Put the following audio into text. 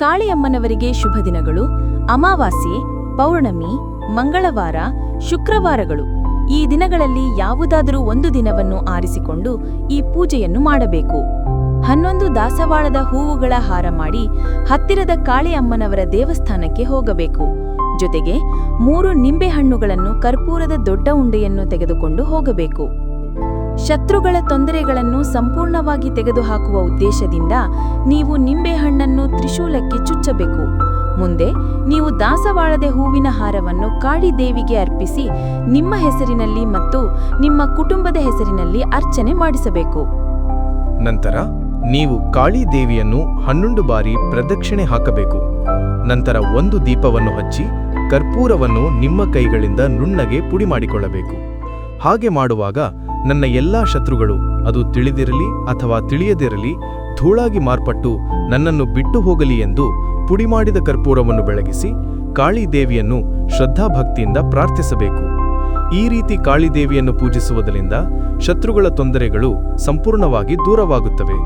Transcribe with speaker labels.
Speaker 1: ಕಾಳಿಯಮ್ಮನವರಿಗೆ ಶುಭ ದಿನಗಳು ಅಮಾವಾಸ್ಯೆ, ಪೌರ್ಣಮಿ, ಮಂಗಳವಾರ, ಶುಕ್ರವಾರಗಳು. ಈ ದಿನಗಳಲ್ಲಿ ಯಾವುದಾದರೂ ಒಂದು ದಿನವನ್ನು ಆರಿಸಿಕೊಂಡು ಈ ಪೂಜೆಯನ್ನು ಮಾಡಬೇಕು. 11 ದಾಸವಾಳದ ಹೂವುಗಳ ಹಾರ ಮಾಡಿ ಹತ್ತಿರದ ಕಾಳಿಯಮ್ಮನವರ ದೇವಸ್ಥಾನಕ್ಕೆ ಹೋಗಬೇಕು. ಜೊತೆಗೆ 3 ನಿಂಬೆಹಣ್ಣುಗಳನ್ನು ಕರ್ಪೂರದ ದೊಡ್ಡ ಉಂಡೆಯನ್ನು ತೆಗೆದುಕೊಂಡು ಹೋಗಬೇಕು. ಶತ್ರುಗಳ ತೊಂದರೆಗಳನ್ನು ಸಂಪೂರ್ಣವಾಗಿ ತೆಗೆದುಹಾಕುವ ಉದ್ದೇಶದಿಂದ ನೀವು ನಿಂಬೆಹಣ್ಣನ್ನು ತ್ರಿಶೂಲಕ್ಕೆ ಚುಚ್ಚಬೇಕು. ಮುಂದೆ ನೀವು ದಾಸವಾಳದ ಹೂವಿನ ಹಾರವನ್ನು ಕಾಳಿದೇವಿಗೆ ಅರ್ಪಿಸಿ ನಿಮ್ಮ ಹೆಸರಿನಲ್ಲಿ ಮತ್ತು ನಿಮ್ಮ ಕುಟುಂಬದ ಹೆಸರಿನಲ್ಲಿ ಅರ್ಚನೆ ಮಾಡಿಸಬೇಕು.
Speaker 2: ನಂತರ ನೀವು ಕಾಳಿದೇವಿಯನ್ನು 11 ಬಾರಿ ಪ್ರದಕ್ಷಿಣೆ ಹಾಕಬೇಕು. ನಂತರ 1 ದೀಪವನ್ನು ಹಚ್ಚಿ ಕರ್ಪೂರವನ್ನು ನಿಮ್ಮ ಕೈಗಳಿಂದ ನುಣ್ಣಗೆ ಪುಡಿ ಮಾಡಿಕೊಳ್ಳಬೇಕು. ಹಾಗೆ ಮಾಡುವಾಗ ನನ್ನ ಎಲ್ಲಾ ಶತ್ರುಗಳು, ಅದು ತಿಳಿದಿರಲಿ ಅಥವಾ ತಿಳಿಯದಿರಲಿ, ಧೂಳಾಗಿ ಮಾರ್ಪಟ್ಟು ನನ್ನನ್ನು ಬಿಟ್ಟು ಹೋಗಲಿ ಎಂದು ಪುಡಿ ಮಾಡಿದ ಕರ್ಪೂರವನ್ನು ಬೆಳಗಿಸಿ ಕಾಳಿದೇವಿಯನ್ನು ಶ್ರದ್ಧಾಭಕ್ತಿಯಿಂದ ಪ್ರಾರ್ಥಿಸಬೇಕು. ಈ ರೀತಿ ಕಾಳಿದೇವಿಯನ್ನು ಪೂಜಿಸುವುದರಿಂದ ಶತ್ರುಗಳ ತೊಂದರೆಗಳು ಸಂಪೂರ್ಣವಾಗಿ ದೂರವಾಗುತ್ತವೆ.